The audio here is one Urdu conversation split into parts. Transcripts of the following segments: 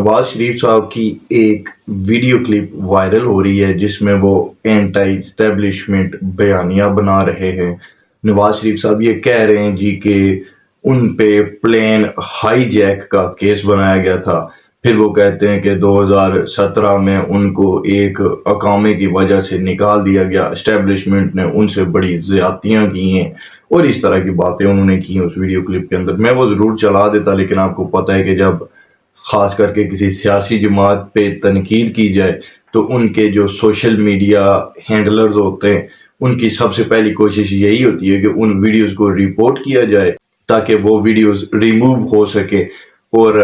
نواز شریف صاحب کی ایک ویڈیو کلپ وائرل ہو رہی ہے جس میں وہ اینٹی اسٹیبلشمنٹ بیانیہ بنا رہے ہیں۔ نواز شریف صاحب یہ کہہ رہے ہیں جی کہ ان پہ پلین ہائی جیک کا کیس بنایا گیا تھا، پھر وہ کہتے ہیں کہ 2017 میں ان کو ایک اقامے کی وجہ سے نکال دیا گیا، اسٹیبلشمنٹ نے ان سے بڑی زیادتیاں کی ہیں اور اس طرح کی باتیں انہوں نے کی اس ویڈیو کلپ کے اندر۔ میں وہ ضرور چلا دیتا، لیکن آپ کو پتہ ہے کہ جب خاص کر کے کسی سیاسی جماعت پہ تنقید کی جائے تو ان کے جو سوشل میڈیا ہینڈلرز ہوتے ہیں ان کی سب سے پہلی کوشش یہی ہوتی ہے کہ ان ویڈیوز کو رپورٹ کیا جائے تاکہ وہ ویڈیوز ریموو ہو سکے۔ اور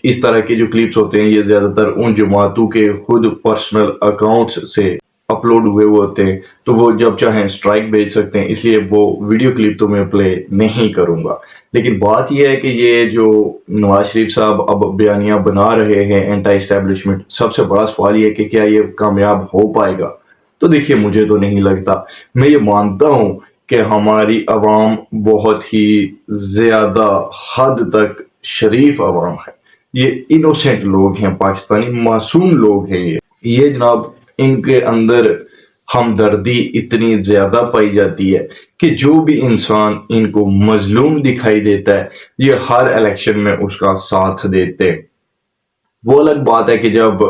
اس طرح کے جو کلپس ہوتے ہیں یہ زیادہ تر ان جماعتوں کے خود پرسنل اکاؤنٹس سے اپلوڈ ہوئے ہوتے ہیں، تو وہ جب چاہیں سٹرائک بھیج سکتے ہیں، اس لیے وہ ویڈیو کلپ تو میں پلے نہیں کروں گا۔ لیکن بات یہ ہے کہ یہ جو نواز شریف صاحب اب بیانیہ بنا رہے ہیں اینٹی اسٹیبلشمنٹ، سب سے بڑا سوال یہ ہے کہ کیا یہ کامیاب ہو پائے گا؟ تو دیکھیے مجھے تو نہیں لگتا۔ میں یہ مانتا ہوں کہ ہماری عوام بہت ہی زیادہ حد تک شریف عوام ہے، یہ انوسینٹ لوگ ہیں، پاکستانی معصوم لوگ ہیں۔ یہ جناب ان کے اندر ہمدردی اتنی زیادہ پائی جاتی ہے کہ جو بھی انسان ان کو مظلوم دکھائی دیتا ہے یہ ہر الیکشن میں اس کا ساتھ دیتے ہیں۔ وہ الگ بات ہے کہ جب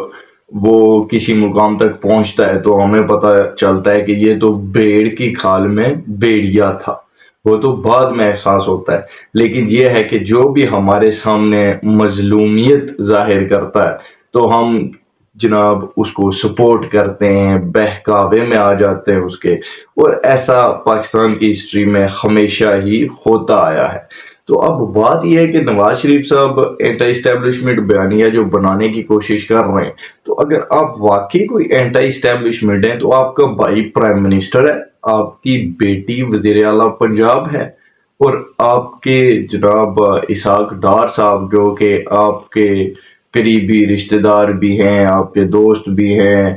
وہ کسی مقام تک پہنچتا ہے تو ہمیں پتہ چلتا ہے کہ یہ تو بھیڑ کی کھال میں بھیڑیا تھا، وہ تو بعد میں احساس ہوتا ہے۔ لیکن یہ ہے کہ جو بھی ہمارے سامنے مظلومیت ظاہر کرتا ہے تو ہم جناب اس کو سپورٹ کرتے ہیں، بہکاوے میں آ جاتے ہیں اس کے، اور ایسا پاکستان کی ہسٹری میں ہمیشہ ہی ہوتا آیا ہے۔ تو اب بات یہ ہے کہ نواز شریف صاحب اینٹی اسٹیبلشمنٹ بیانیہ جو بنانے کی کوشش کر رہے ہیں، تو اگر آپ واقعی کوئی اینٹی اسٹیبلشمنٹ ہیں تو آپ کا بھائی پرائم منسٹر ہے، آپ کی بیٹی وزیر اعلیٰ پنجاب ہے، اور آپ کے جناب اسحاق ڈار صاحب جو کہ آپ کے قریبی رشتہ دار بھی ہیں، آپ کے دوست بھی ہیں،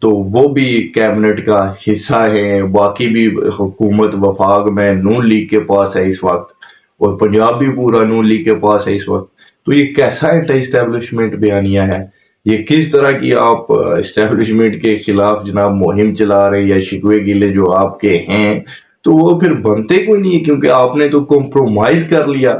تو وہ بھی کیبنٹ کا حصہ ہے، باقی بھی حکومت وفاق میں نون لیگ کے پاس ہے اس وقت، اور پنجاب بھی پورا نون لیگ کے پاس ہے اس وقت۔ تو یہ کیسا اینٹی اسٹیبلشمنٹ بیانیہ ہے؟ یہ کس طرح کی آپ اسٹیبلشمنٹ کے خلاف جناب مہم چلا رہے یا شکوے گلے جو آپ کے ہیں، تو وہ پھر بنتے کوئی نہیں، کیونکہ آپ نے تو کمپرومائز کر لیا۔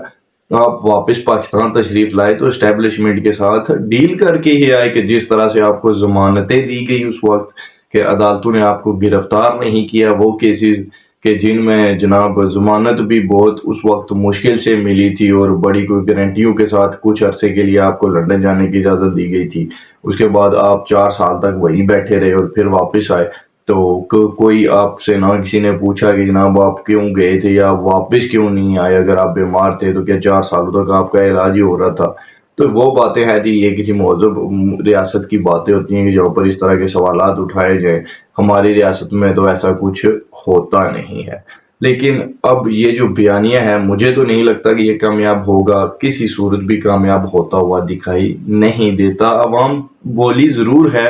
آپ واپس پاکستان تشریف لائے تو اسٹیبلشمنٹ کے ساتھ ڈیل کر کے ہی آئے، کہ جس طرح سے آپ کو ضمانتیں دی گئی اس وقت کہ عدالتوں نے آپ کو گرفتار نہیں کیا، وہ کیسز کہ جن میں جناب ضمانت بھی بہت اس وقت مشکل سے ملی تھی اور بڑی کوئی گارنٹیوں کے ساتھ کچھ عرصے کے لیے آپ کو لندن جانے کی اجازت دی گئی تھی، اس کے بعد آپ 4 سال تک وہیں بیٹھے رہے اور پھر واپس آئے، تو کوئی آپ سے نہ کسی نے پوچھا کہ جناب آپ کیوں گئے تھے یا واپس کیوں نہیں آئے، اگر آپ بیمار تھے تو کیا 4 سالوں تک آپ کا علاج ہی ہو رہا تھا؟ تو وہ باتیں ہیں جی، یہ کسی مہذب ریاست کی باتیں ہوتی ہیں کہ جہاں پر اس طرح کے سوالات اٹھائے جائیں۔ ہماری ریاست میں تو ایسا کچھ ہوتا نہیں ہے۔ لیکن اب یہ جو بیانیہ ہے مجھے تو نہیں لگتا کہ یہ کامیاب ہوگا، کسی صورت بھی کامیاب ہوتا ہوا دکھائی نہیں دیتا۔ عوام بولی ضرور ہے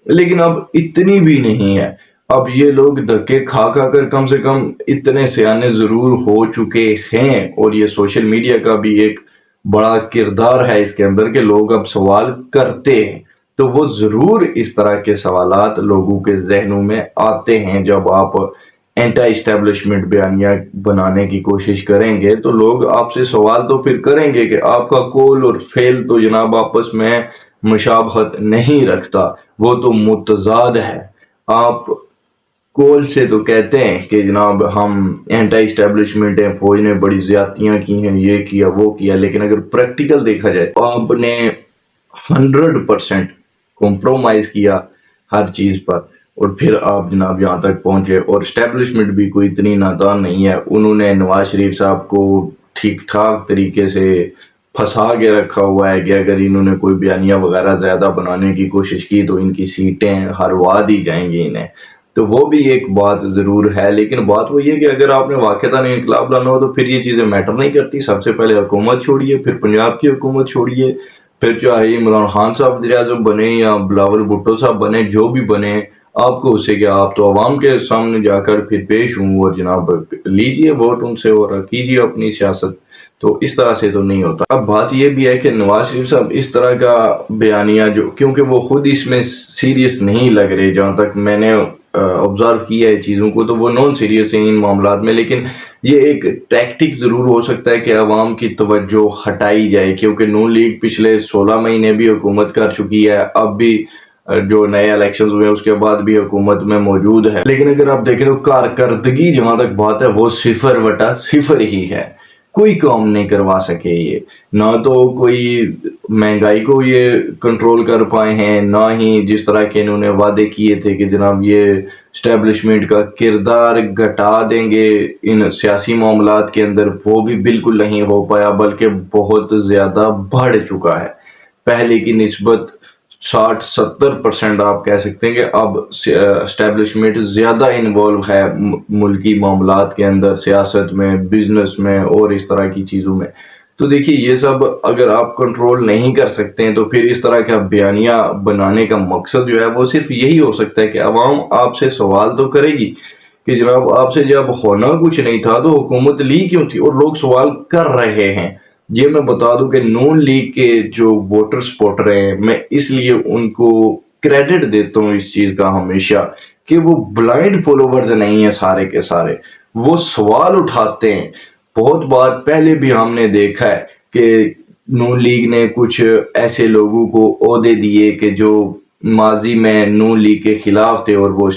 لیکن اب اتنی بھی نہیں ہے۔ اب یہ لوگ دھکے کھا کھا کر کم سے کم اتنے سیانے ضرور ہو چکے ہیں، اور یہ سوشل میڈیا کا بھی ایک بڑا کردار ہے اس کے اندر کہ لوگ اب سوال کرتے ہیں، تو وہ ضرور اس طرح کے سوالات لوگوں کے ذہنوں میں آتے ہیں۔ جب آپ اینٹی اسٹیبلشمنٹ بیانیہ بنانے کی کوشش کریں گے تو لوگ آپ سے سوال تو پھر کریں گے کہ آپ کا قول اور فعل تو جناب آپس میں مشابہت نہیں رکھتا، وہ تو متضاد ہے۔ آپ قول سے تو کہتے ہیں کہ جناب ہم اینٹی اسٹیبلشمنٹ ہیں، فوج نے بڑی زیادتیاں کی ہیں، یہ کیا وہ کیا، لیکن اگر پریکٹیکل دیکھا جائے تو آپ نے 100% کمپرومائز کیا ہر چیز پر، اور پھر آپ جناب یہاں تک پہنچے۔ اور اسٹیبلشمنٹ بھی کوئی اتنی نادان نہیں ہے، انہوں نے نواز شریف صاحب کو ٹھیک ٹھاک طریقے سے پھنسا کے رکھا ہوا ہے کہ اگر انہوں نے کوئی بیانیہ وغیرہ زیادہ بنانے کی کوشش کی تو ان کی سیٹیں ہروا دی جائیں گی انہیں، تو وہ بھی ایک بات ضرور ہے۔ لیکن بات وہی ہے کہ اگر آپ نے واقعتاً انقلاب لانا ہو تو پھر یہ چیزیں میٹر نہیں کرتی۔ سب سے پہلے حکومت چھوڑیے، پھر پنجاب کی حکومت چھوڑیے، پھر چاہے عمران خان صاحب وزیر اعظم بنے یا بلاول بھٹو صاحب بنے، جو بھی بنے، آپ کو اس سے کیا، آپ تو عوام کے سامنے جا کر پھر پیش ہوں اور جناب لیجئے ووٹ ان سے اور کیجئے اپنی سیاست۔ تو اس طرح سے تو نہیں ہوتا۔ اب بات یہ بھی ہے کہ نواز شریف صاحب اس طرح کا بیانیہ جو کیونکہ وہ خود اس میں سیریس نہیں لگ رہے، جہاں تک میں نے آبزرو کیا ہے چیزوں کو، تو وہ نان سیریس ہیں ان معاملات میں، لیکن یہ ایک ٹیکٹک ضرور ہو سکتا ہے کہ عوام کی توجہ ہٹائی جائے، کیونکہ نون لیگ پچھلے 16 مہینے بھی حکومت کر چکی ہے، اب بھی جو نئے الیکشنز ہوئے اس کے بعد بھی حکومت میں موجود ہے، لیکن اگر آپ دیکھیں تو کارکردگی جہاں تک بات ہے وہ 0/0 ہی ہے۔ کوئی کام نہیں کروا سکے یہ، نہ تو کوئی مہنگائی کو یہ کنٹرول کر پائے ہیں، نہ ہی جس طرح کے انہوں نے وعدے کیے تھے کہ جناب یہ اسٹیبلشمنٹ کا کردار گھٹا دیں گے ان سیاسی معاملات کے اندر، وہ بھی بالکل نہیں ہو پایا، بلکہ بہت زیادہ بڑھ چکا ہے پہلے کی نسبت۔ 60-70% آپ کہہ سکتے ہیں کہ اب اسٹیبلشمنٹ زیادہ انوالو ہے ملکی معاملات کے اندر، سیاست میں، بزنس میں اور اس طرح کی چیزوں میں۔ تو دیکھیے یہ سب اگر آپ کنٹرول نہیں کر سکتے ہیں تو پھر اس طرح کا بیانیہ بنانے کا مقصد جو ہے وہ صرف یہی ہو سکتا ہے کہ عوام آپ سے سوال تو کرے گی کہ جناب آپ سے جب ہونا کچھ نہیں تھا تو حکومت لی کیوں تھی، اور لوگ سوال کر رہے ہیں۔ یہ میں بتا دوں کہ نون لیگ کے جو ووٹر سپورٹر ہیں، میں اس لیے ان کو کریڈٹ دیتا ہوں اس چیز کا ہمیشہ کہ وہ بلائنڈ فالوورز نہیں ہیں سارے کے سارے، وہ سوال اٹھاتے ہیں۔ بہت بار پہلے بھی ہم نے دیکھا ہے کہ نون لیگ نے کچھ ایسے لوگوں کو عہدے دیے کہ جو ماضی میں نون لیگ کے خلاف تھے اور وہ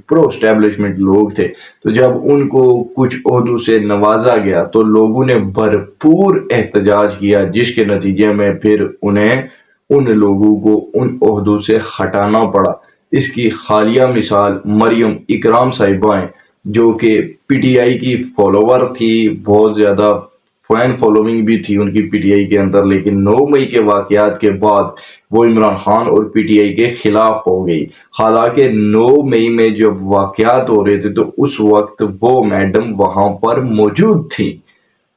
پرو اسٹیبلشمنٹ لوگ تھے، تو جب ان کو کچھ عہدوں سے نوازا گیا تو لوگوں نے بھرپور احتجاج کیا، جس کے نتیجے میں پھر انہیں ان لوگوں کو ان عہدوں سے ہٹانا پڑا۔ اس کی حالیہ مثال مریم اکرام صاحبہ ہیں، جو کہ پی ٹی آئی کی فالوور تھی، بہت زیادہ فین فالوئنگ بھی تھی ان کی پی ٹی آئی کے اندر، لیکن 9 مئی کے واقعات کے بعد وہ عمران خان اور پی ٹی آئی کے خلاف ہو گئی۔ حالانکہ 9 مئی میں جب واقعات ہو رہے تھے تو اس وقت وہ میڈم وہاں پر موجود تھی،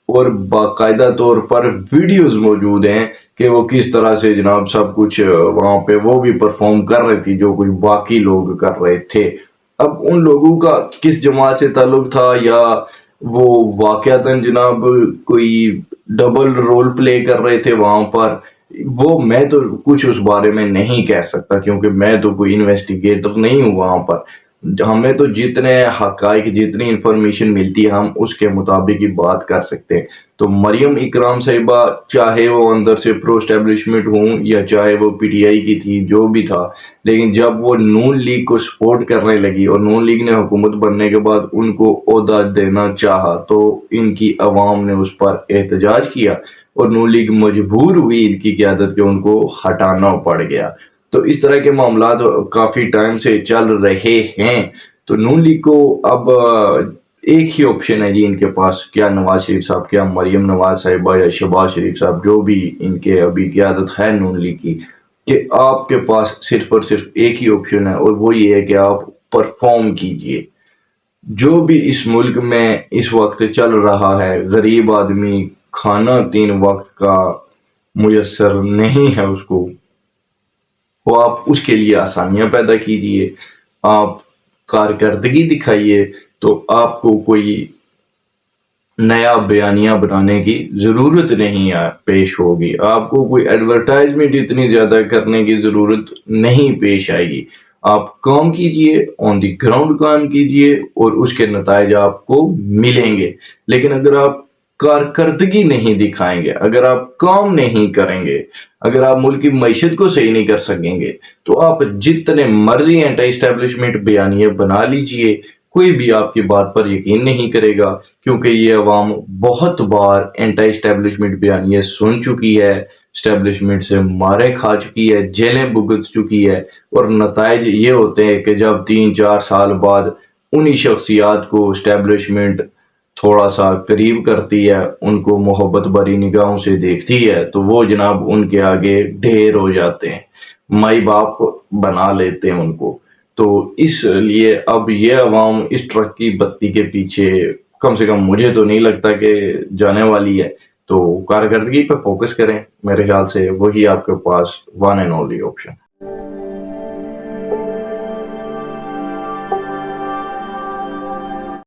اور باقاعدہ طور پر ویڈیوز موجود ہیں کہ وہ کس طرح سے جناب سب کچھ وہاں پہ وہ بھی پرفارم کر رہی تھی جو کچھ باقی لوگ کر رہے تھے۔ اب ان لوگوں کا کس جماعت سے تعلق تھا، یا وہ واقعتاً جناب کوئی ڈبل رول پلے کر رہے تھے وہاں پر، وہ میں تو کچھ اس بارے میں نہیں کہہ سکتا، کیونکہ میں تو کوئی انویسٹیگیٹر نہیں ہوں وہاں پر۔ ہمیں تو جتنے حقائق، جتنی انفارمیشن ملتی ہے ہم اس کے مطابق ہی بات کر سکتے ہیں۔ تو مریم اکرام صاحبہ چاہے وہ اندر سے پرو اسٹیبلشمنٹ ہوں یا چاہے وہ پی ٹی آئی کی تھی، جو بھی تھا، لیکن جب وہ نون لیگ کو سپورٹ کرنے لگی اور نون لیگ نے حکومت بننے کے بعد ان کو عہدہ دینا چاہا تو ان کی عوام نے اس پر احتجاج کیا اور نون لیگ مجبور ہوئی ان کی قیادت کے ان کو ہٹانا پڑ گیا۔ تو اس طرح کے معاملات کافی ٹائم سے چل رہے ہیں۔ تو نون لیگ کو اب ایک ہی آپشن ہے جی ان کے پاس، کیا نواز شریف صاحب، کیا مریم نواز صاحبہ یا شہباز شریف صاحب، جو بھی ان کے ابھی قیادت ہے نون لیگ کی، کہ آپ کے پاس صرف اور صرف ایک ہی آپشن ہے، اور وہ یہ ہے کہ آپ پرفارم کیجئے۔ جو بھی اس ملک میں اس وقت چل رہا ہے، غریب آدمی کھانا 3 وقت کا میسر نہیں ہے اس کو، وہ آپ اس کے لیے آسانیاں پیدا کیجئے، آپ کارکردگی دکھائیے، تو آپ کو کوئی نیا بیانیہ بنانے کی ضرورت نہیں پیش ہوگی، آپ کو کوئی ایڈورٹائزمنٹ اتنی زیادہ کرنے کی ضرورت نہیں پیش آئے گی۔ آپ کام کیجئے، آن دی گراؤنڈ کام کیجئے، اور اس کے نتائج آپ کو ملیں گے۔ لیکن اگر آپ کارکردگی نہیں دکھائیں گے، اگر آپ کام نہیں کریں گے، اگر آپ ملک کی معیشت کو صحیح نہیں کر سکیں گے، تو آپ جتنے مرضی اینٹی اسٹیبلشمنٹ بیانیے بنا لیجئے، کوئی بھی آپ کی بات پر یقین نہیں کرے گا، کیونکہ یہ عوام بہت بار اینٹی اسٹیبلشمنٹ بیانیے سن چکی ہے، اسٹیبلشمنٹ سے مارے کھا چکی ہے، جیلیں بھگت چکی ہے، اور نتائج یہ ہوتے ہیں کہ جب 3-4 سال بعد انہی شخصیات کو اسٹیبلشمنٹ تھوڑا سا قریب کرتی ہے، ان کو محبت بھری نگاہوں سے دیکھتی ہے، تو وہ جناب ان کے آگے ڈھیر ہو جاتے ہیں، مائی باپ بنا لیتے ہیں ان کو۔ تو اس لیے اب یہ عوام اس ٹرک کی بتی کے پیچھے کم سے کم مجھے تو نہیں لگتا کہ جانے والی ہے۔ تو کارکردگی پہ فوکس کریں، میرے خیال سے وہی آپ کے پاس ون اینڈ اونلی آپشن۔